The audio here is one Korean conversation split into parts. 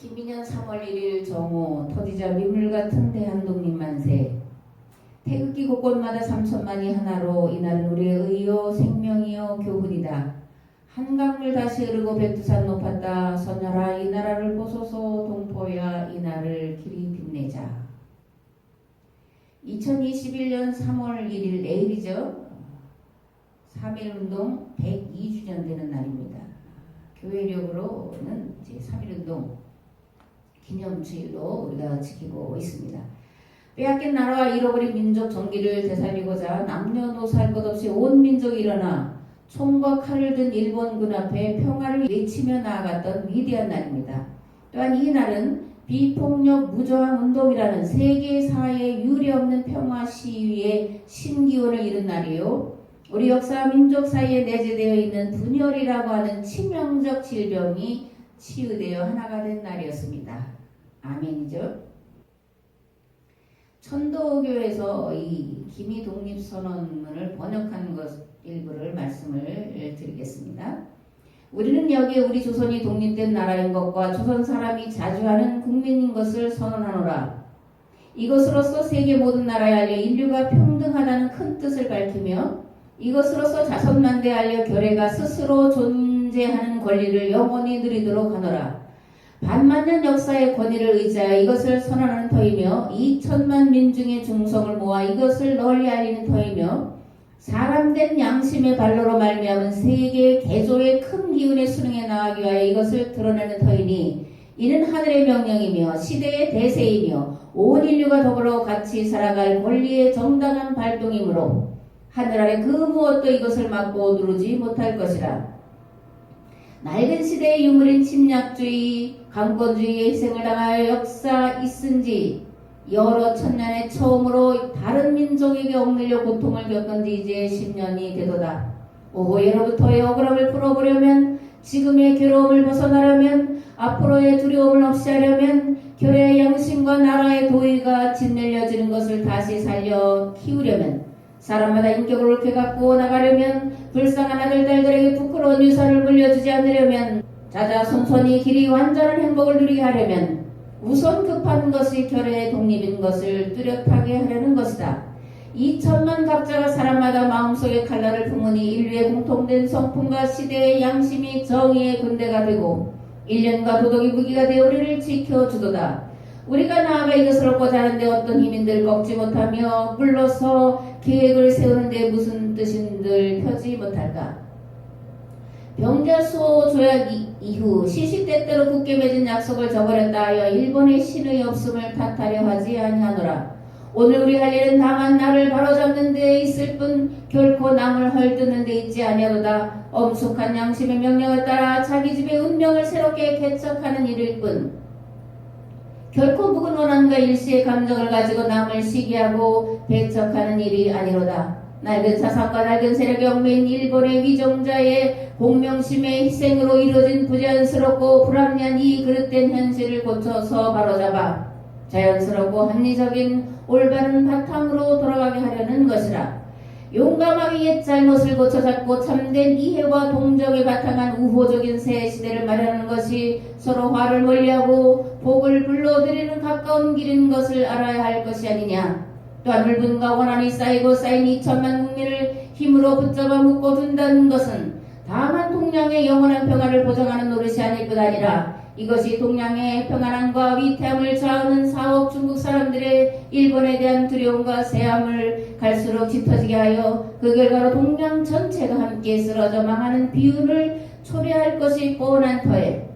김인년 3월 1일 정오 터지자 민물같은 대한독립 만세. 태극기 곳곳마다 삼천만이 하나로 이날은 우리의 의요 생명이요 교훈이다. 한강물 다시 흐르고 백두산 높았다. 선열아 이 나라를 보소서. 동포야 이 날을 길이 빛내자. 2021년 3월 1일 내일이죠. 3.1운동 102주년 되는 날입니다. 교회력으로는 이제 3.1운동 기념주일로 우리가 지키고 있습니다. 빼앗긴 나라와 잃어버린 민족 정기를 되살리고자 남녀노소 할 것 없이 온 민족이 일어나 총과 칼을 든 일본군 앞에 평화를 외치며 나아갔던 위대한 날입니다. 또한 이 날은 비폭력 무저항 운동이라는 세계사에 유례없는 평화 시위의 신기원을 이룬 날이요. 우리 역사와 민족 사이에 내재되어 있는 분열이라고 하는 치명적 질병이 치유되어 하나가 된 날이었습니다. 아멘이죠. 천도교에서 이 기미 독립선언문을 번역한 것 일부를 말씀을 드리겠습니다. 우리는 여기에 우리 조선이 독립된 나라인 것과 조선 사람이 자주 하는 국민인 것을 선언하노라. 이것으로서 세계 모든 나라에 알려 인류가 평등하다는 큰 뜻을 밝히며 이것으로서 자선만대에 알려 교례가 스스로 존재하는 권리를 영원히 누리도록 하노라. 반만년 역사의 권위를 의지하여 이것을 선언하는 터이며 2천만 민중의 중성을 모아 이것을 널리 알리는 터이며 사람된 양심의 발로로 말미암은 세계 개조의 큰 기운의 수능에 나아가기 위하여 이것을 드러내는 터이니 이는 하늘의 명령이며 시대의 대세이며 온 인류가 더불어 같이 살아갈 권리의 정당한 발동이므로 하늘 아래 그 무엇도 이것을 막고 누르지 못할 것이라. 낡은 시대의 유물인 침략주의, 강권주의의 희생을 당하여 역사 있은지 여러 천년의 처음으로 다른 민족에게 억눌려 고통을 겪은 지 이제 10년이 되도다. 오호 예로부터의 억울함을 풀어보려면 지금의 괴로움을 벗어나려면 앞으로의 두려움을 없이 하려면 교회의 양심과 나라의 도의가 짓눌려지는 것을 다시 살려 키우려면 사람마다 인격을 옳게 갖고 나가려면 불쌍한 아들 딸들에게 부끄러운 유산을 물려주지 않으려면 자자손손이 길이 완전한 행복을 누리게 하려면 우선 급한 것이 교회의 독립인 것을 뚜렷하게 하려는 것이다. 2천만 각자가 사람마다 마음속에 칼날을 품으니 인류의 공통된 성품과 시대의 양심이 정의의 군대가 되고 인륜과 도덕이 무기가 되어 우리를 지켜주도다. 우리가 나아가 이것을 얻고자 하는데 어떤 힘인들 꺾지 못하며 불러서 계획을 세우는데 무슨 뜻인들 펴지 못할까? 병자수호 조약 이후 시시때때로 굳게 맺은 약속을 저버렸다 하여 일본의 신의 없음을 탓하려 하지 아니하노라. 오늘 우리 할 일은 다만 나를 바로잡는 데 있을 뿐 결코 남을 헐뜯는 데 있지 아니하도다. 엄숙한 양심의 명령을 따라 자기 집의 운명을 새롭게 개척하는 일일 뿐 결코 묵은 원한과 일시의 감정을 가지고 남을 시기하고 배척하는 일이 아니로다. 낡은 사상과 낡은 세력의 얽매인 일본의 위정자의 공명심의 희생으로 이루어진 부자연스럽고 불합리한 이 그릇된 현실을 고쳐서 바로잡아 자연스럽고 합리적인 올바른 바탕으로 돌아가게 하려는 것이라. 용감하게 옛 잘못을 고쳐잡고 참된 이해와 동정에 바탕한 우호적인 새 시대를 마련하는 것이 서로 화를 멀리하고 복을 불러들이는 가까운 길인 것을 알아야 할 것이 아니냐. 또한 물분과 원한이 쌓이고 쌓인 2천만 국민을 힘으로 붙잡아 묶어둔다는 것은 다만 동양의 영원한 평화를 보장하는 노릇이 아닐 뿐 아니라 이것이 동양의 평안함과 위태함을 좌우하는 4억 중국 사람들의 일본에 대한 두려움과 세함을 갈수록 짙어지게 하여 그 결과로 동양 전체가 함께 쓰러져 망하는 비운을 초래할 것이 뻔한 터에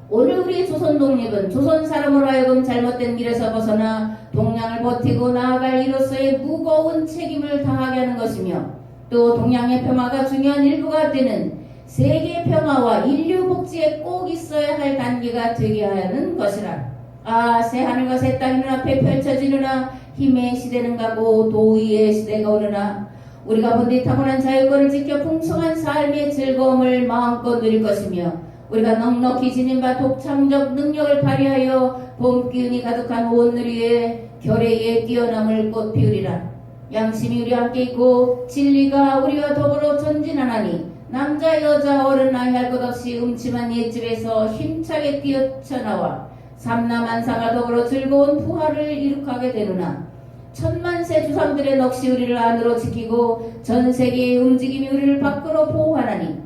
오늘 우리의 조선 독립은 조선 사람으로 하여금 잘못된 길에서 벗어나 동양을 버티고 나아갈 이로서의 무거운 책임을 다하게 하는 것이며 또 동양의 평화가 중요한 일부가 되는 세계 평화와 인류 복지에 꼭 있어야 할 단계가 되게 하는 것이라. 아, 새 하늘과 새 땅이 눈앞에 펼쳐지느나 힘의 시대는 가고 도의의 시대가 오느나 우리가 본디 타고난 자유권을 지켜 풍성한 삶의 즐거움을 마음껏 누릴 것이며 우리가 넉넉히 지닌 바 독창적 능력을 발휘하여 봄 기운이 가득한 온누리 위에 결의에 뛰어남을 꽃 피우리라. 양심이 우리와 함께 있고 진리가 우리와 더불어 전진하나니 남자 여자 어른 나이 할 것 없이 음침한 옛집에서 힘차게 뛰어쳐나와 삼남한상과 더불어 즐거운 부활을 이룩하게 되느나 천만세 주상들의 넋이 우리를 안으로 지키고 전 세계의 움직임이 우리를 밖으로 보호하나니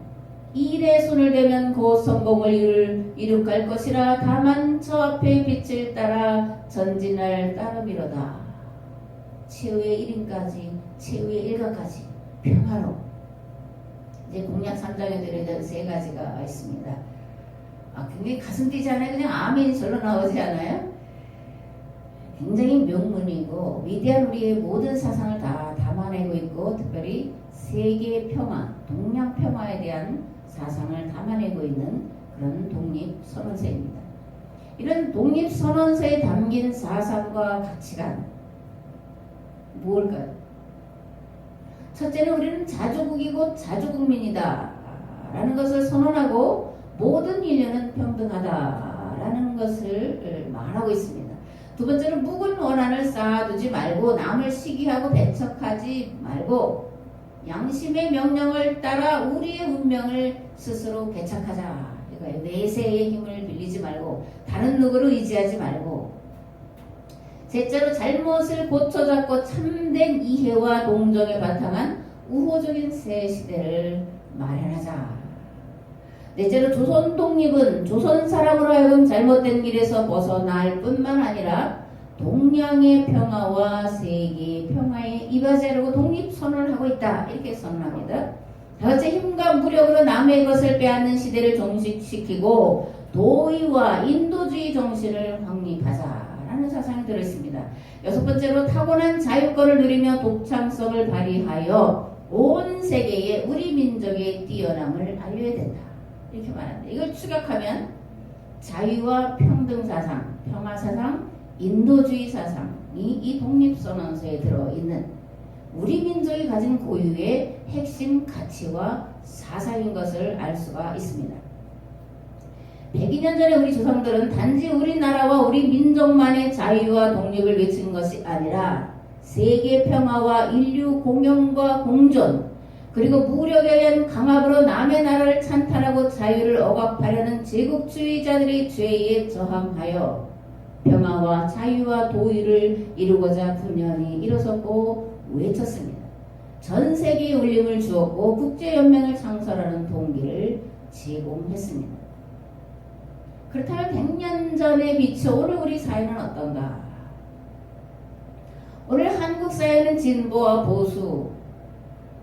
이 일에 손을 대면 곧 성공을 이룩할 것이라. 다만 저 앞에 빛을 따라 전진할 따름이로다. 최후의 1인까지 최후의 1가까지 평화로. 이제 공약 3장에 들어있는 3가지가 있습니다. 굉장히 가슴 뛰지 않아요? 그냥 아멘이 절로 나오지 않아요? 굉장히 명문이고 위대한 우리의 모든 사상을 다 담아내고 있고, 특별히 세계 평화, 동양 평화에 대한 사상을 담아내고 있는 그런 독립선언서입니다. 이런 독립선언서에 담긴 사상과 가치관 무엇일까요? 첫째는 우리는 자주국이고 자주국민이다 라는 것을 선언하고 모든 인류는 평등하다 라는 것을 말하고 있습니다. 두 번째는 묵은 원한을 쌓아두지 말고 남을 시기하고 배척하지 말고 양심의 명령을 따라 우리의 운명을 스스로 개척하자. 그러니까 내세의 힘을 빌리지 말고 다른 누구를 의지하지 말고, 셋째로 잘못을 고쳐잡고 참된 이해와 동정에 바탕한 우호적인 새 시대를 마련하자. 넷째로 조선 독립은 조선 사람으로 하여금 잘못된 길에서 벗어날 뿐만 아니라 동양의 평화와 세계의 평화에 이바지하려고 독립선언을 하고 있다. 이렇게 선언합니다. 다섯째, 힘과 무력으로 남의 것을 빼앗는 시대를 종식시키고 도의와 인도주의 정신을 확립하자라는 사상이 들어있습니다. 여섯 번째로 타고난 자유권을 누리며 독창성을 발휘하여 온 세계에 우리 민족의 뛰어남을 알려야 된다. 이렇게 말합니다. 이걸 추격하면 자유와 평등사상, 평화사상, 인도주의 사상이 이 독립선언서에 들어있는 우리 민족이 가진 고유의 핵심 가치와 사상인 것을 알 수가 있습니다. 102년 전에 우리 조상들은 단지 우리나라와 우리 민족만의 자유와 독립을 외친 것이 아니라 세계 평화와 인류 공영과 공존, 그리고 무력에 의한 강압으로 남의 나라를 찬탈하고 자유를 억압하려는 제국주의자들의 죄에 저항하여 평화와 자유와 도의를 이루고자 분연히 일어섰고 외쳤습니다. 전 세계에 울림을 주었고 국제연맹을 창설하는 동기를 제공했습니다. 그렇다면 100년 전에 비춰 오늘 우리 사회는 어떤가? 오늘 한국 사회는 진보와 보수,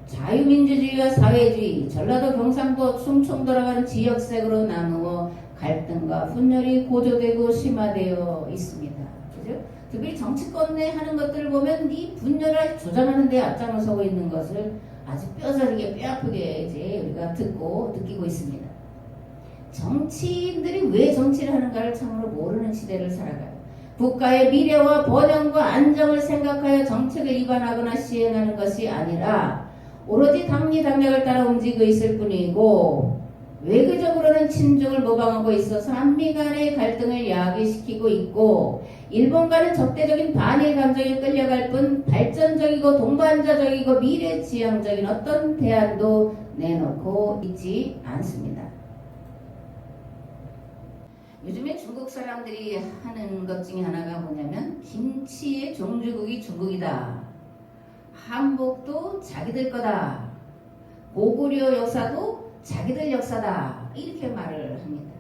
자유민주주의와 사회주의, 전라도, 경상도, 충청 돌아가는 지역색으로 나누어 갈등과 분열이 고조되고 심화되어 있습니다. 그죠? 특히 정치권 내 하는 것들을 보면 이 분열을 조장하는 데 앞장서고 있는 것을 아주 뼈저리게 뼈아프게 이제 우리가 느끼고 있습니다. 정치인들이 왜 정치를 하는가를 참으로 모르는 시대를 살아가요. 국가의 미래와 번영과 안정을 생각하여 정책을 입안하거나 시행하는 것이 아니라 오로지 당리당략을 따라 움직이고 있을 뿐이고, 외교적으로는 친중을 모방하고 있어서 한미 간의 갈등을 야기시키고 있고, 일본과는 적대적인 반일 감정에 끌려갈 뿐 발전적이고 동반자적이고 미래지향적인 어떤 대안도 내놓고 있지 않습니다. 요즘에 중국 사람들이 하는 것 중에 하나가 뭐냐면 김치의 종주국이 중국이다. 한복도 자기들 거다. 고구려 역사도 자기들 역사다. 이렇게 말을 합니다.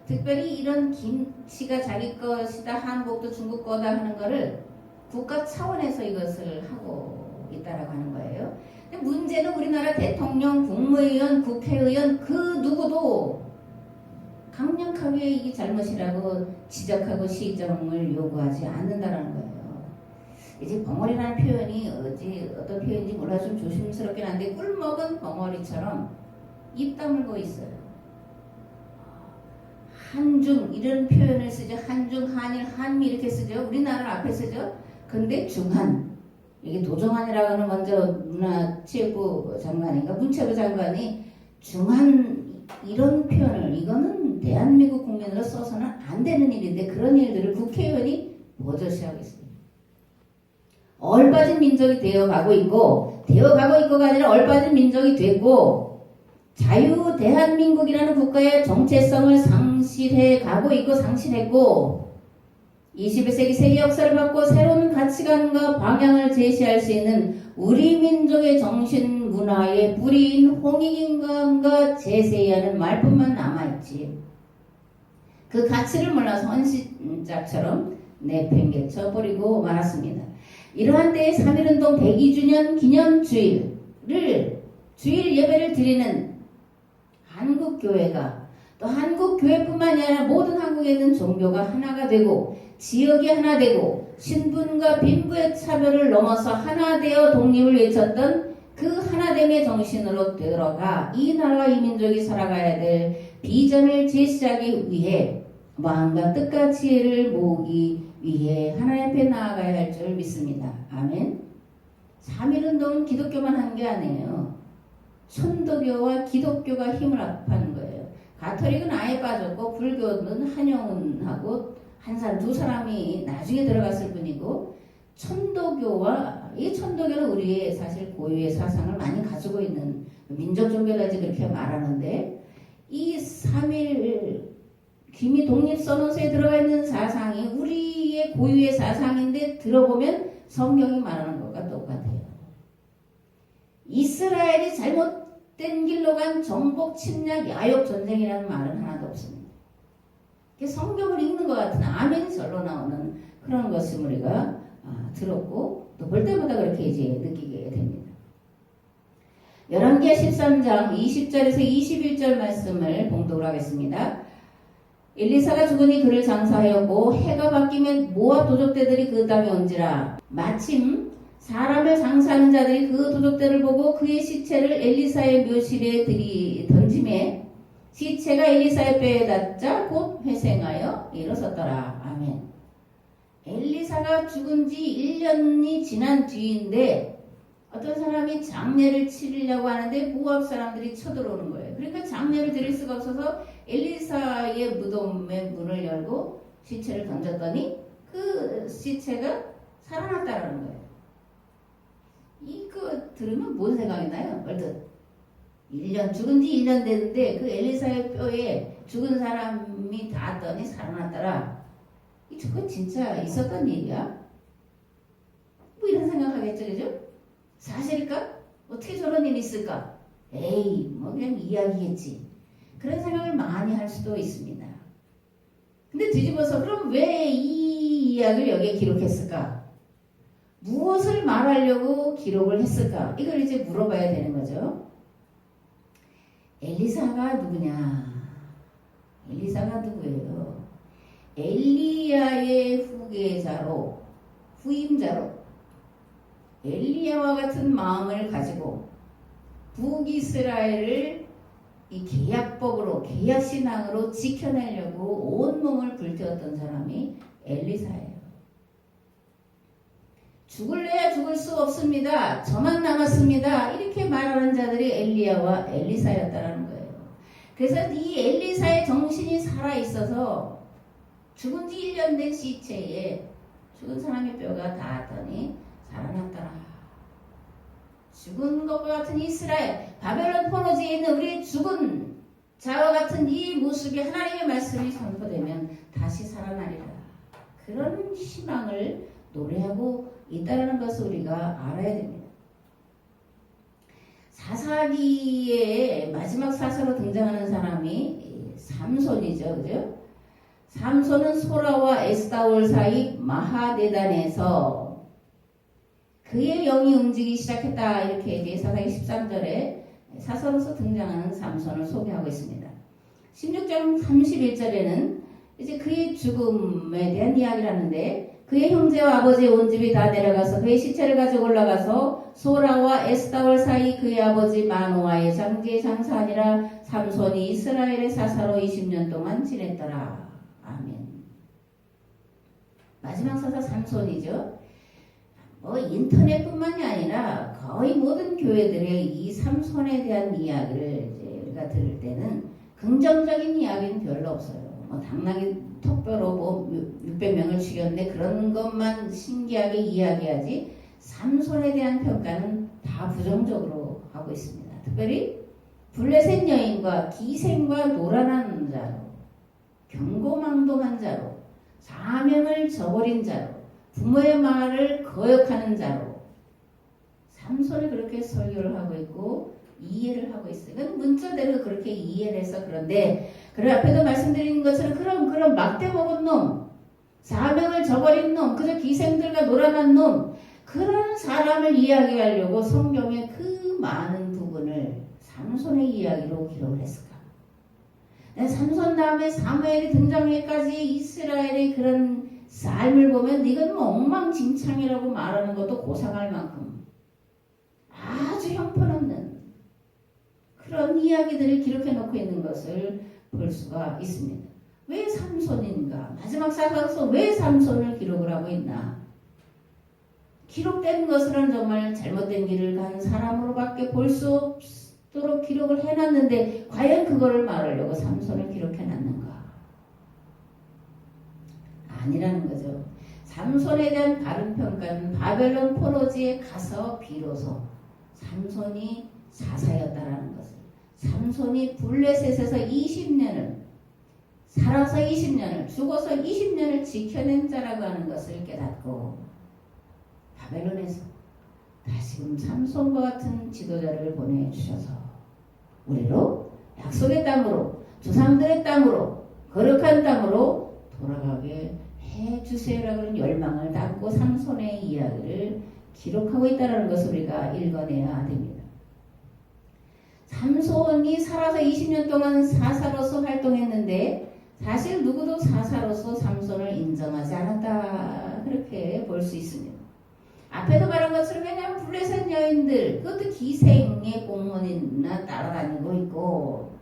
특별히 이런 김치가 자기 것이다, 한복도 중국 거다 하는 거를 국가 차원에서 이것을 하고 있다라고 하는 거예요. 근데 문제는 우리나라 대통령, 국무위원, 국회의원 그 누구도 강력하게 이게 잘못이라고 지적하고 시정을 요구하지 않는다는 거예요. 이제 벙어리라는 표현이 어떤 표현인지 몰라 좀 조심스럽긴 한데, 꿀먹은 벙어리처럼 입 다물고 있어요. 한중 이런 표현을 쓰죠. 한중, 한일, 한미 이렇게 쓰죠. 우리나라 앞에 쓰죠. 근데 중한, 이게 도정환이라고 하는 먼저 문화체육부 장관인가 문체부 장관이 중한 이런 표현을, 이거는 대한민국 국민으로 써서는 안 되는 일인데 그런 일들을 국회의원이 버젓이하고 있습니다. 얼빠진 민족이 되어가고 있고가 아니라 얼빠진 민족이 됐고, 자유 대한민국이라는 국가의 정체성을 상실해 가고 있고 상실했고 21세기 세계 역사를 바꿔 새로운 가치관과 방향을 제시할 수 있는 우리 민족의 정신 문화의 뿌리인 홍익인간과 제세하는 말뿐만 남아있지. 그 가치를 몰라서 헌신짝처럼 내팽개쳐 버리고 말았습니다. 이러한 때에 3.1운동 102주년 기념주일을 주일 예배를 드리는 한국교회가 또 한국교회뿐만이 아니라 모든 한국에 있는 종교가 하나가 되고 지역이 하나 되고 신분과 빈부의 차별을 넘어서 하나 되어 독립을 외쳤던 그 하나됨의 정신으로 들어가 이 나라와 이 민족이 살아가야 될 비전을 제시하기 위해 마음과 뜻과 지혜를 모으기 위해 하나님 앞에 나아가야 할 줄 믿습니다. 아멘. 3.1운동은 기독교만 한 게 아니에요. 천도교와 기독교가 힘을 합한 거예요. 가톨릭은 아예 빠졌고 불교는 한영훈하고 한 사람 두 사람이 나중에 들어갔을 뿐이고 천도교와 이 천도교는 우리의 사실 고유의 사상을 많이 가지고 있는 민족 종교라지 그렇게 말하는데 이 3.1 기미 독립선언서에 들어가 있는 사상이 우리의 고유의 사상인데 들어보면 성경이 말하는 것과 똑같아요. 이스라엘이 잘못된 길로 간 정복, 침략, 야욕 전쟁이라는 말은 하나도 없습니다. 성경을 읽는 것 같은 아멘이 절로 나오는 그런 것을 우리가 들었고 또 볼 때마다 그렇게 이제 느끼게 됩니다. 열왕기하 13장 20절에서 21절 말씀을 봉독을 하겠습니다. 엘리사가 죽으니 그를 장사하였고 해가 바뀌면 모압 도적대들이 그 땅에 온지라 마침 사람을 장사하는 자들이 그 도적대를 보고 그의 시체를 엘리사의 묘실에 던짐에 시체가 엘리사의 뼈에 닿자 곧 회생하여 일어섰더라. 아멘. 엘리사가 죽은 지 1년이 지난 뒤인데 어떤 사람이 장례를 치르려고 하는데 모압 사람들이 쳐들어오는 거예요. 그러니까 장례를 드릴 수가 없어서 엘리사의 무덤의 문을 열고 시체를 던졌더니 그 시체가 살아났다는 거예요. 이거 들으면 뭔 생각이 나요? 얼핏 1년 죽은 지 1년 됐는데 그 엘리사의 뼈에 죽은 사람이 닿았더니 살아났더라. 저건 진짜 있었던 일이야? 뭐 이런 생각하겠죠, 그죠? 사실일까? 어떻게 저런 일이 있을까? 에이, 뭐 그냥 이야기겠지. 그런 생각을 많이 할 수도 있습니다. 근데 뒤집어서 그럼 왜 이 이야기를 여기에 기록했을까? 무엇을 말하려고 기록을 했을까? 이걸 이제 물어봐야 되는 거죠. 엘리사가 누구냐? 엘리사가 누구예요? 엘리야의 후계자로, 후임자로 엘리야와 같은 마음을 가지고 북이스라엘을 이 계약법으로, 계약신앙으로 지켜내려고 온몸을 불태웠던 사람이 엘리사예요. 죽을래야 죽을 수 없습니다. 저만 남았습니다. 이렇게 말하는 자들이 엘리야와 엘리사였다는 거예요. 그래서 이 엘리사의 정신이 살아있어서 죽은 지 1년 된 시체에 죽은 사람의 뼈가 닿았더니 살아났더라. 죽은 것과 같은 이스라엘, 바벨론 포로지에 있는 우리 죽은 자와 같은 이 모습이 하나님의 말씀이 선포되면 다시 살아나리라. 그런 희망을 노래하고 있다는 것을 우리가 알아야 됩니다. 사사기의 마지막 사사로 등장하는 사람이 삼손이죠. 그죠? 삼손은 소라와 에스다올 사이 마하데단에서 그의 영이 움직이기 시작했다. 이렇게 이제 사사기 13절에 사서로서 등장하는 삼손을 소개하고 있습니다. 16장 31절에는 이제 그의 죽음에 대한 이야기를 하는데 그의 형제와 아버지의 온 집이 다 내려가서 그의 시체를 가지고 올라가서 소라와 에스다올 사이 그의 아버지 마노아의 장기에 장사하니라. 삼손이 이스라엘의 사사로 20년 동안 지냈더라. 아멘. 마지막 사사 삼손이죠. 인터넷뿐만이 아니라 거의 모든 교회들의 이 삼손에 대한 이야기를 우리가 들을 때는 긍정적인 이야기는 별로 없어요. 당나귀 턱뼈로 600명을 죽였는데 그런 것만 신기하게 이야기하지 삼손에 대한 평가는 다 부정적으로 하고 있습니다. 특별히 블레셋 여인과 기생과 노란한 자로, 경고망동한 자로, 사명을 저버린 자로, 부모의 말을 거역하는 자로 삼손이 그렇게 설교를 하고 있고 이해를 하고 있어요. 이건 문자대로 그렇게 이해를 해서 그런데 그 앞에도 말씀드린 것처럼 그런 막대 먹은 놈, 사명을 저버린 놈, 그저 기생들과 놀아난 놈, 그런 사람을 이야기하려고 성경의 그 많은 부분을 삼손의 이야기로 기록을 했을까? 삼손 다음에 사무엘이 등장해까지 이스라엘의 그런 삶을 보면 이건 뭐 엉망진창이라고 말하는 것도 고상할 만큼 아주 형편없는 그런 이야기들을 기록해 놓고 있는 것을 볼 수가 있습니다. 왜 삼손인가? 마지막 사사로서 왜 삼손을 기록을 하고 있나? 기록된 것은 정말 잘못된 길을 간 사람으로밖에 볼 수 없도록 기록을 해놨는데 과연 그거를 말하려고 삼손을 기록해놨는가? 아니라는 거죠. 삼손에 대한 바른 평가는 바벨론 포로지에 가서 비로소 삼손이 사사였다라는 것을, 삼손이 블레셋에서 20년을 살아서 20년을 죽어서 20년을 지켜낸 자라고 하는 것을 깨닫고 바벨론에서 다시금 삼손과 같은 지도자를 보내주셔서 우리로 약속의 땅으로 조상들의 땅으로 거룩한 땅으로 돌아가게 해주세요라는 열망을 담고 삼손의 이야기를 기록하고 있다는 것을 우리가 읽어내야 됩니다. 삼손이 살아서 20년 동안 사사로서 활동했는데 사실 누구도 사사로서 삼손을 인정하지 않았다 그렇게 볼 수 있습니다. 앞에도 말한 것처럼 왜냐하면 블레셋 여인들 그것도 기생의 공문이나 따라다니고 있고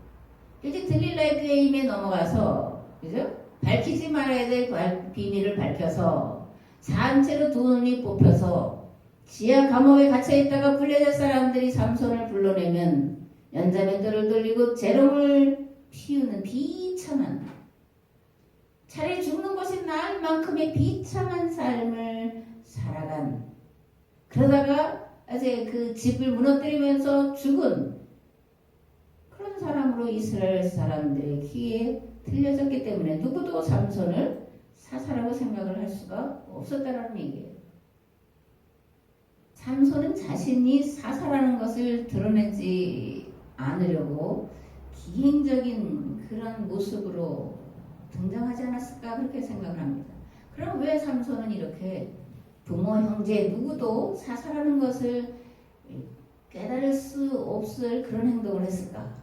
이제 들릴라의 게임에 넘어가서 그죠? 밝히지 말아야 될 비밀을 밝혀서 산채로 두 눈이 뽑혀서 지하 감옥에 갇혀있다가 블레셋 사람들이 삼손을 불러내면 연자면도를 돌리고 재롱을 피우는 비참한 차라리 죽는 것이 나을 만큼의 비참한 삶을 살아간 그러다가 이제 그 집을 무너뜨리면서 죽은 그런 사람으로 이스라엘 사람들의 귀에 들려졌기 때문에 누구도 삼손을 사사라고 생각을 할 수가 없었다는 얘기예요. 삼손은 자신이 사사라는 것을 드러내지 않으려고 기행적인 그런 모습으로 등장하지 않았을까 그렇게 생각을 합니다. 그럼 왜 삼손은 이렇게 부모, 형제 누구도 사사라는 것을 깨달을 수 없을 그런 행동을 했을까?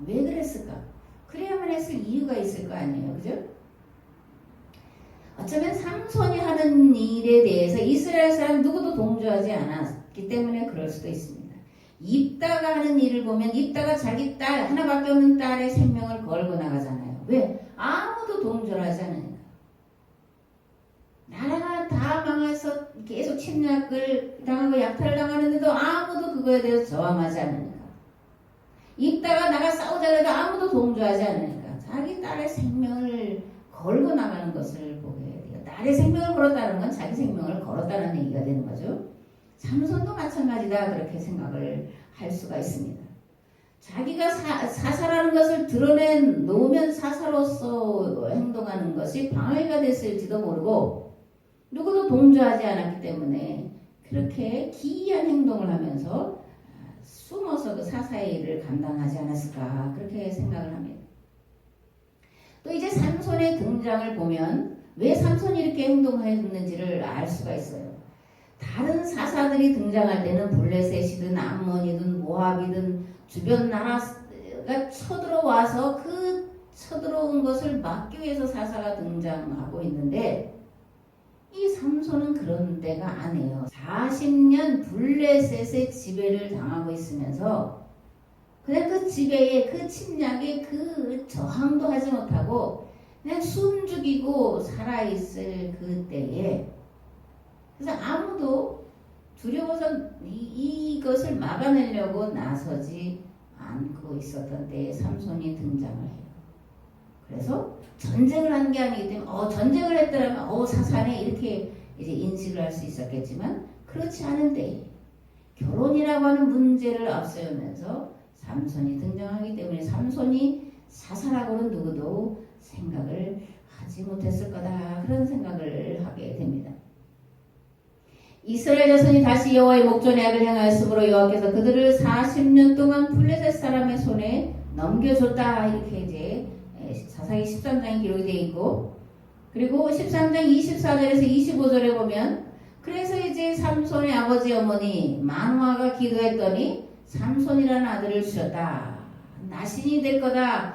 왜 그랬을까? 그래야만 했을 이유가 있을 거 아니에요. 그죠? 어쩌면 삼손이 하는 일에 대해서 이스라엘 사람 누구도 동조하지 않았기 때문에 그럴 수도 있습니다. 입다가 하는 일을 보면 입다가 자기 딸 하나밖에 없는 딸의 생명을 걸고 나가잖아요. 왜? 아무도 동조를 하지 않으니까. 나라가 다 망해서 계속 침략을 당하고 약탈을 당하는데도 아무도 그거에 대해서 저항하지 않으니까. 입다가 나가 싸우자 해도 아무도 동조하지 않으니까 자기 딸의 생명을 걸고 나가는 것을 보게 돼요. 딸의 생명을 걸었다는 건 자기 생명을 걸었다는 얘기가 되는 거죠. 삼손도 마찬가지다 그렇게 생각을 할 수가 있습니다. 자기가 사사라는 것을 드러내놓으면 사사로서 행동하는 것이 방해가 됐을지도 모르고 누구도 동조하지 않았기 때문에 그렇게 기이한 행동을 하면서 숨어서 그 사사의 일을 감당하지 않았을까 그렇게 생각을 합니다. 또 이제 삼손의 등장을 보면 왜 삼손이 이렇게 행동했는지를 알 수가 있어요. 다른 사사들이 등장할 때는 블레셋이든 암몬이든 모압이든 주변 나라가 쳐들어와서 그 쳐들어온 것을 막기 위해서 사사가 등장하고 있는데 이 삼손은 그런 데가 아니에요. 40년 블레셋의 지배를 당하고 있으면서 그냥 그 지배에 그 침략에 그 저항도 하지 못하고 그냥 숨죽이고 살아있을 그때에 그래서 아무도 두려워서 이것을 막아내려고 나서지 않고 있었던 때에 삼손이 등장을 해요. 그래서 전쟁을 한 게 아니기 때문에 전쟁을 했더라면 사사네 이렇게 이제 인식을 할 수 있었겠지만 그렇지 않은데 결혼이라고 하는 문제를 앞세우면서 삼손이 등장하기 때문에 삼손이 사살하고는 누구도 생각을 하지 못했을 거다. 그런 생각을 하게 됩니다. 이스라엘 자손이 다시 여호와의 목전에 악을 행하였으므로 여호와께서 그들을 40년 동안 블레셋 사람의 손에 넘겨줬다. 이렇게 이제 사사기 13장에 기록이 되어 있고, 그리고 13장 24절에서 25절에 보면 그래서 이제 삼손의 아버지 어머니 마누아가 기도했더니 삼손이라는 아들을 주셨다. 나신이 될 거다.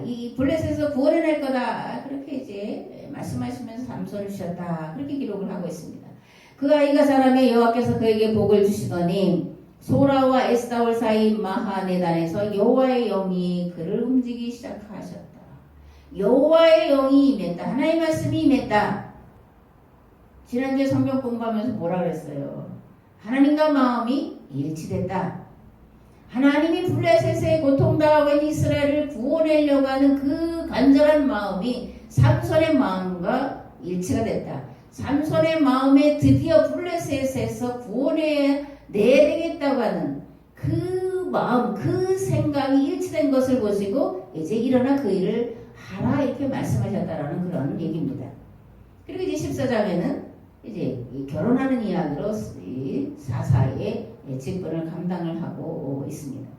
이 블레셋에서 구원해낼 거다. 그렇게 이제 말씀하시면서 삼손을 주셨다. 그렇게 기록을 하고 있습니다. 그 아이가 자라매 여호와께서 그에게 복을 주시더니 소라와 에스다올 사이 마하네단에서 여호와의 영이 그를 움직이기 시작하셨다. 여호와의 영이 임했다. 하나님의 말씀이 임했다. 지난주에 성경 공부하면서 뭐라 그랬어요? 하나님과 마음이 일치됐다. 하나님이 블레셋에 고통당하고 있는 이스라엘을 구원하려고 하는 그 간절한 마음이 삼손의 마음과 일치가 됐다. 삼손의 마음에 드디어 블레셋에서 구원해내야 되겠다고 하는 그 마음, 그 생각이 일치된 것을 보시고 이제 일어나 그 일을 하라 이렇게 말씀하셨다라는 그런 얘기입니다. 그리고 이제 14장에는 이제 결혼하는 이야기로 사사의 직분을 감당을 하고 있습니다.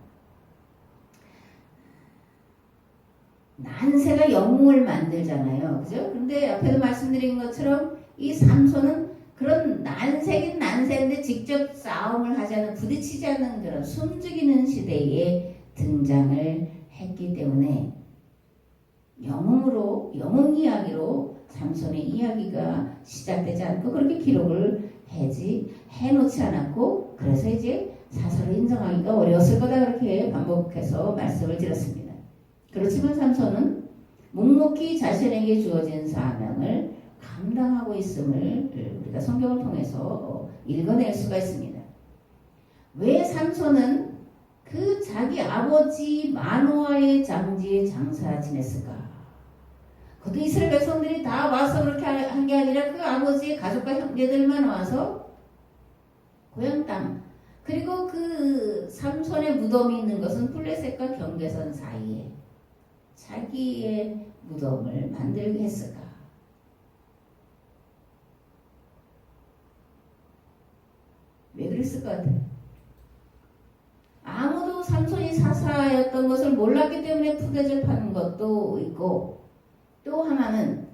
난세가 영웅을 만들잖아요. 그죠? 근데 앞에도 말씀드린 것처럼 이 삼손은 그런 난세긴 난세인데 직접 싸움을 하지 않는, 부딪히지 않는 그런 숨죽이는 시대에 등장을 했기 때문에 영웅으로, 영웅 이야기로 삼손의 이야기가 시작되지 않고 그렇게 기록을 해놓지 않았고, 그래서 이제 사사로 인정하기가 어려웠을 거다 그렇게 반복해서 말씀을 드렸습니다. 그렇지만 삼손은 묵묵히 자신에게 주어진 사명을 감당하고 있음을 우리가 성경을 통해서 읽어낼 수가 있습니다. 왜 삼손은 그 자기 아버지 마노아의 장지에 장사 지냈을까? 그것도 이스라엘 백성들이 다 와서 그렇게 한 게 아니라 그 아버지의 가족과 형제들만 와서 고향 땅, 그리고 그 삼손의 무덤이 있는 것은 블레셋과 경계선 사이에 자기의 무덤을 만들게 했을까? 왜 그랬을 것 같아요? 아무도 삼손이 사사였던 것을 몰랐기 때문에 푸대접하는 것도 있고, 또 하나는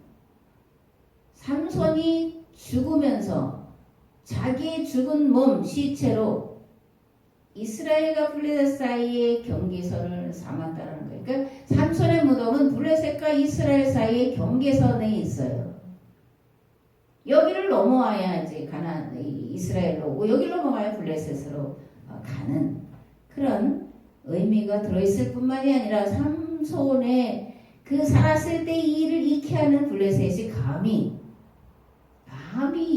삼손이 죽으면서 자기의 죽은 몸 시체로 이스라엘과 블레셋 사이의 경계선을 삼았다는 거예요. 그러니까 삼손의 무덤은 블레셋과 이스라엘 사이의 경계선에 있어요. 여기를 넘어와야지 가나안 이스라엘로 오고 여기를 넘어가야 블레셋으로 가는 그런 의미가 들어있을 뿐만이 아니라 삼손의 그 살았을 때 이 일을 잊게 하는 블레셋이 감히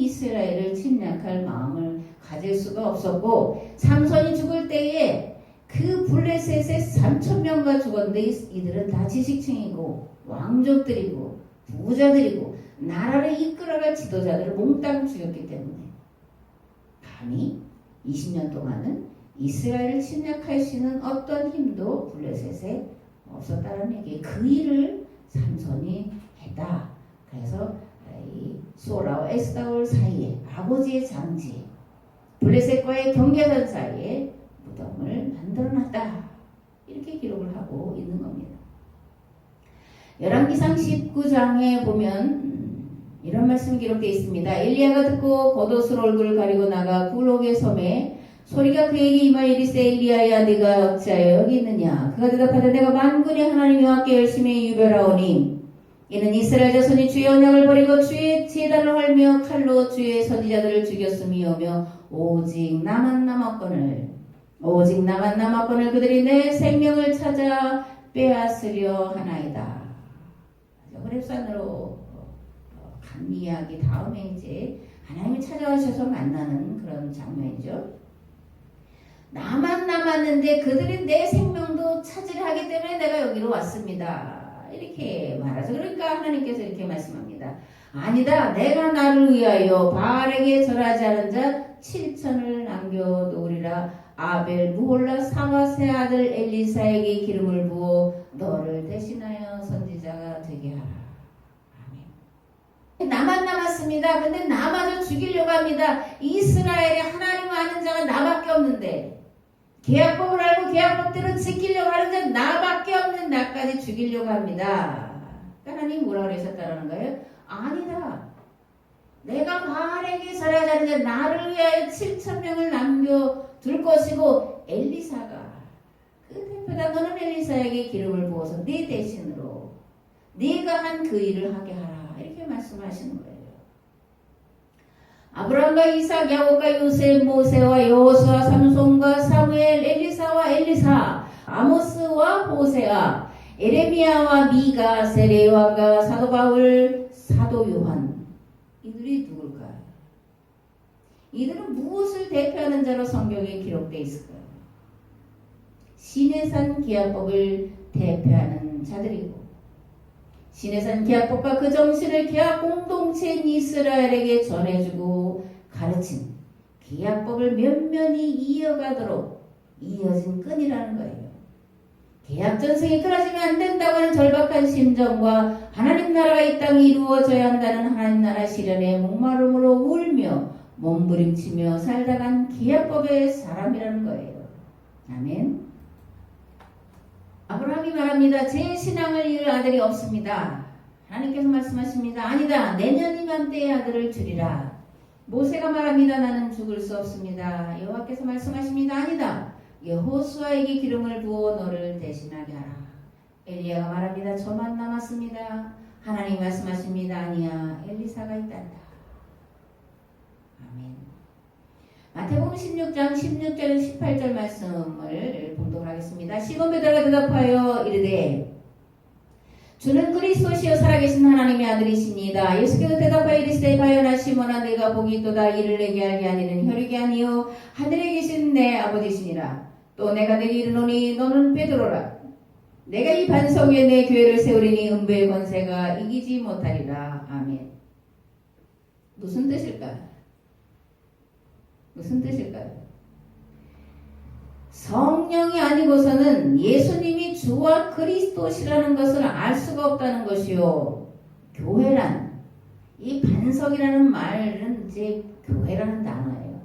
이스라엘을 침략할 마음을 가질 수가 없었고, 삼손이 죽을 때에 그 블레셋에 3,000명가 죽었는데 이들은 다 지식층이고 왕족들이고 부자들이고 나라를 이끌어갈 지도자들을 몽땅 죽였기 때문에 감히 20년 동안은 이스라엘을 침략할 수 있는 어떤 힘도 블레셋에 없었다는 얘기예요. 그 일을 삼손이 했다. 그래서 이 소라와 에스다올 사이에 아버지의 장지, 블레셋과의 경계선 사이에 무덤을 만들어놨다. 이렇게 기록을 하고 있는 겁니다. 열왕기상 19장에 보면 이런 말씀이 기록되어 있습니다. 엘리야가 듣고 겉옷으로 얼굴을 가리고 나가 굴옥의 섬에 소리가 그에게 임하여 이르시되 엘리야야 네가 어찌하여 여기 있느냐. 그가 대답하되 내가 만군의 하나님 여호와께 열심히 유별하오니 이는 이스라엘 자손이 주의 언약을 버리고 주의 제단을 헐며 칼로 주의 선지자들을 죽였음이오며 오직 나만 남았거늘 그들이 내 생명을 찾아 빼앗으려 하나이다. 호렙산으로 간 이야기 다음에 이제 하나님이 찾아오셔서 만나는 그런 장면이죠. 나만 남았는데 그들이 내 생명도 차지를 하기 때문에 내가 여기로 왔습니다. 이렇게 말하죠. 그러니까 하나님께서 이렇게 말씀합니다. 아니다. 내가 나를 위하여 바알에게 절하지 않은 자 7천을 남겨놓으리라 아벨 무홀라 사마세 아들 엘리사에게 기름을 부어 너를 대신하여 선지자가 되게 하라. 아멘. 나만 남았습니다. 근데 나마저 죽이려고 합니다. 이스라엘에 하나님을 아는 자가 나밖에 없는데, 계약법을 알고 계약법대로 지키려고 하는 자 나밖에 없는 나까지 죽이려고 합니다. 하나님 뭐라 그러셨다는 거예요? 아니다. 내가 바알에게 절하자는 자 나를 위하여 7,000명을 남겨둘 것이고, 엘리사가 그 대표다. 너는 엘리사에게 기름을 부어서 네 대신으로 네가 한 그 일을 하게 하라. 이렇게 말씀하시는 거예요. 아브라함과 이삭, 야곱과 요셉, 모세와 여호수아, 삼손과 사무엘, 엘리사와 엘리사, 아모스와 호세아, 에레미야와 미가, 세례요한과 사도 바울, 사도 요한. 이들이 누굴까요? 이들은 무엇을 대표하는 자로 성경에 기록되어 있을까요? 시내산 기약법을 대표하는 자들이고, 시내산 기약법과 그 정신을 기약 공동체인 이스라엘에게 전해주고 가르친 기약법을 면면히 이어가도록 이어진 끈이라는 거예요. 계약 전승이 끊어지면 안 된다고 하는 절박한 심정과 하나님 나라가 이 땅에 이루어져야 한다는 하나님 나라 실현의 목마름으로 울며 몸부림치며 살다간 기약법의 사람이라는 거예요. 아멘. 아브라함이 말합니다. 제 신앙을 이을 아들이 없습니다. 하나님께서 말씀하십니다. 아니다. 내년 이맘때에 아들을 주리라. 모세가 말합니다. 나는 죽을 수 없습니다. 여호와께서 말씀하십니다. 아니다. 여호수아에게 기름을 부어 너를 대신하게 하라. 엘리야가 말합니다. 저만 남았습니다. 하나님 말씀하십니다. 아니야. 엘리사가 있단다. 아멘. 마태복음 16장 16절 18절 말씀을 봉독을 하겠습니다. 시몬 베드로가 대답하여 이르되 주는 그리스도시요 살아계신 하나님의 아들이시니이다. 예수께서 대답하여 이르시되 바요나 시몬아 내가 복이 있도다. 이를 내게 알게 하니는 혈육이 아니요 하늘에 계신 내 아버지시니라. 또 내가 내게 이르노니 너는 베드로라. 내가 이 반석 위에 내 교회를 세우리니 음부의 권세가 이기지 못하리라. 아멘. 무슨 뜻일까요? 무슨 뜻일까요? 성령이 아니고서는 예수님이 주와 그리스도시라는 것을 알 수가 없다는 것이요. 교회란, 이 반석이라는 말은 이제 교회라는 단어예요.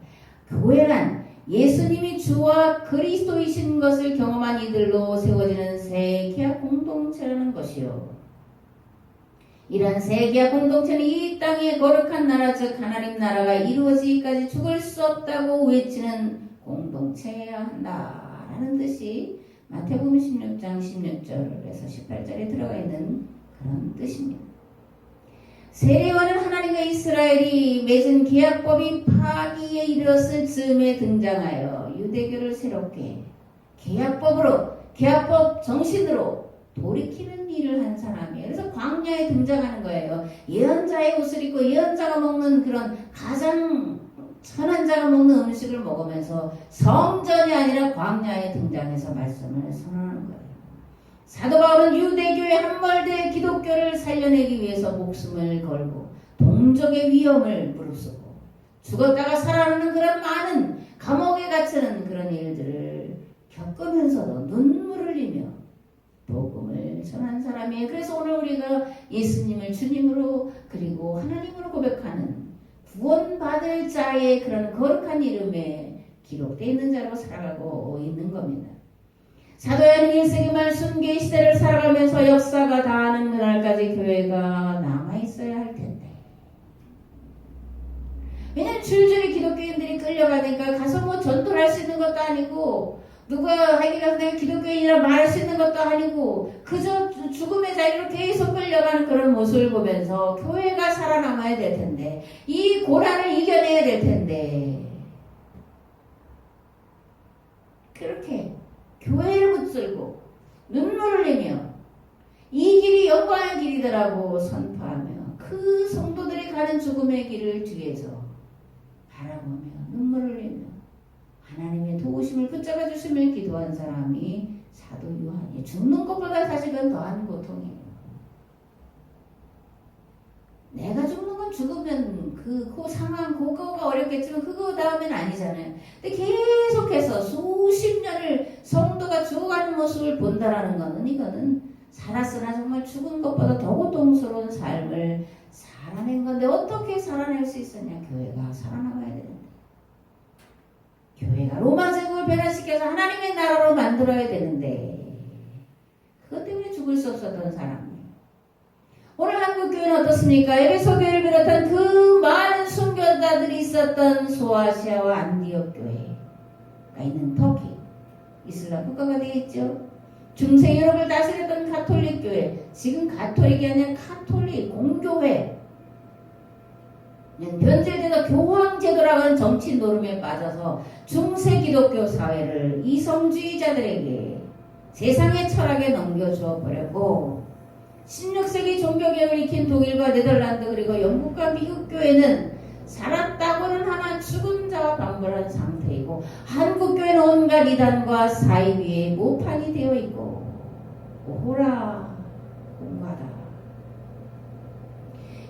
교회란 예수님이 주와 그리스도이신 것을 경험한 이들로 세워지는 새 계약 공동체라는 것이요. 이러한 새 계약 공동체는 이 땅의 거룩한 나라 즉 하나님 나라가 이루어지기까지 죽을 수 없다고 외치는 공동체여야 한다라는 뜻이 마태복음 16장 16절에서 18절에 들어가 있는 그런 뜻입니다. 세례요한은 하나님과 이스라엘이 맺은 계약법이 파기에 이르렀을 즈음에 등장하여 유대교를 새롭게 계약법으로 계약법 정신으로 돌이키는 일을 한 사람이에요. 그래서 광야에 등장하는 거예요. 예언자의 옷을 입고 예언자가 먹는 그런 가장 선한 자가 먹는 음식을 먹으면서 성전이 아니라 광야에 등장해서 말씀을 선언하는 거예요. 사도 바울은 유대교의 함몰된 기독교를 살려내기 위해서 목숨을 걸고 동족의 위험을 무릅쓰고 죽었다가 살아나는 그런 많은 감옥에 갇히는 그런 일들을 겪으면서도 눈물을 흘리며 복음을 전한 사람이에요. 그래서 오늘 우리가 예수님을 주님으로 그리고 하나님으로 고백하는 구원받을 자의 그런 거룩한 이름에 기록되어 있는 자로 살아가고 있는 겁니다. 사도 요한은 1세기 말 순교의 시대를 살아가면서 역사가 다하는 그날까지 교회가 남아있어야 할 텐데, 왜냐하면 줄줄이 기독교인들이 끌려가니까 가서 뭐 전도를 할 수 있는 것도 아니고 누가 하기 가서 내가 기독교인이라 말할 수 있는 것도 아니고 그저 죽음의 자리로 계속 끌려가는 그런 모습을 보면서 교회가 살아남아야 될 텐데, 이 고난을 이겨내야 될 텐데, 그렇게 교회를 붙들고 눈물을 흘리며 이 길이 영광의 길이더라고 선포하며 그 성도들이 가는 죽음의 길을 뒤에서 바라보며 눈물을 흘리며 하나님의 도우심을 붙잡아 주심을 기도한 사람이 사도 요한이에요. 죽는 것보다 사실은 더한 고통이에요. 내가 죽는 건 죽으면 그 상황 그거가 어렵겠지만 그거 다음엔 아니잖아요. 근데 계속해서 수십 년을 성도가 죽어가는 모습을 본다라는 거는 이거는 살았으나 정말 죽은 것보다 더 고통스러운 삶을 살아낸 건데 어떻게 살아낼 수 있었냐? 교회가 살아남아야 되는데, 교회가 로마 제국을 변화시켜서 하나님의 나라로 만들어야 되는데 그것 때문에 죽을 수 없었던 사람. 오늘 한국교회는 어떻습니까? 에베소 교회를 비롯한 그 많은 순교자들이 있었던 소아시아와 안디옥 교회가 있는 터키, 이슬람 국가가 되겠죠. 중세 유럽을 다스렸던 가톨릭 교회, 지금 가톨릭이 아니라 카톨릭 공교회, 변제제도 교황제도라고 하는 정치 노름에 빠져서 중세 기독교 사회를 이성주의자들에게 세상의 철학에 넘겨주어 버렸고, 16세기 종교개혁을 일으킨 독일과 네덜란드 그리고 영국과 미국 교회는 살았다고는 하나 죽은 자와 방불한 상태이고, 한국 교회는 온갖 이단과 사이비의 모판이 되어 있고, 오호라 공과다.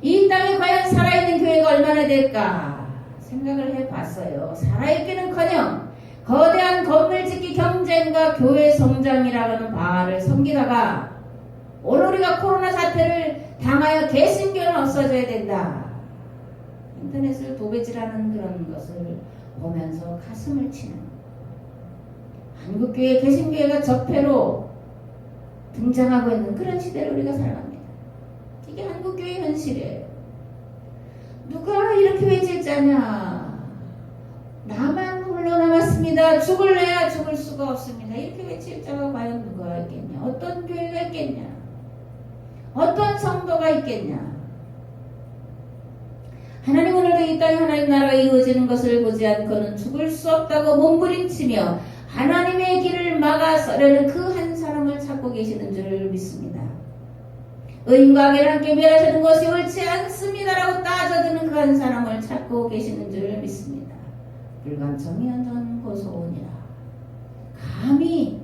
이 땅에 과연 살아있는 교회가 얼마나 될까 생각을 해봤어요. 살아있기는커녕 거대한 건물 짓기 경쟁과 교회 성장이라고 하는 바알을 섬기다가 오늘 우리가 코로나 사태를 당하여 개신교는 없어져야 된다, 인터넷을 도배질하는 그런 것을 보면서 가슴을 치는, 한국교회 개신교회가 적폐로 등장하고 있는 그런 시대를 우리가 살아갑니다. 이게 한국교회 현실이에요. 누가 이렇게 외칠 자냐? 나만 홀로 남았습니다. 죽을래야 죽을 수가 없습니다. 이렇게 외칠 자가 과연 누가 있겠냐? 어떤 교회가 있겠냐? 어떤 성도가 있겠냐? 하나님 오늘도 이 땅에 하나님 나라가 이루어지는 것을 보지 않고는 죽을 수 없다고 몸부림치며 하나님의 길을 막아서려는 그 한 사람을 찾고 계시는 줄을 믿습니다. 의인과 악을 함께 멸하시는 것이 옳지 않습니다라고 따져드는 그 한 사람을 찾고 계시는 줄을 믿습니다. 불감청이언전 고소오니라. 감히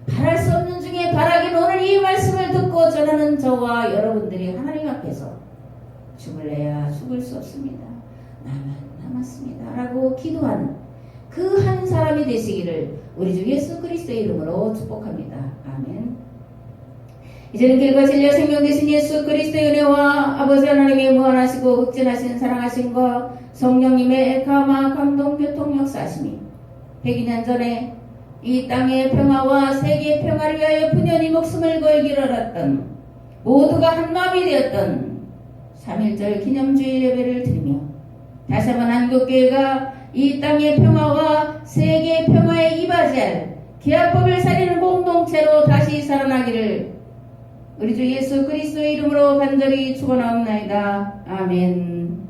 바랄 수 없는 중에 바라긴 오늘 이 말씀을 듣고 전하는 저와 여러분들이 하나님 앞에서 죽을래야 죽을 수 없습니다, 나만 남았습니다 라고 기도하는 그 한 사람이 되시기를 우리 주 예수 그리스도의 이름으로 축복합니다. 아멘. 이제는 길과 진리와 생명 되신 예수 그리스도의 은혜와 아버지 하나님의 무한하시고 극진하신 사랑하심과 성령님의 감화 감동 교통 역사하심이 100년 전에 이 땅의 평화와 세계의 평화를 위하여 분연히 목숨을 걸기를 알았던 모두가 한마음이 되었던 3.1절 기념주일 예배를 드리며 다시 한번 한국교회가 이 땅의 평화와 세계의 평화에 이바지할 계약법을 살리는 공동체로 다시 살아나기를 우리 주 예수 그리스도의 이름으로 간절히 축원하옵나이다. 아멘.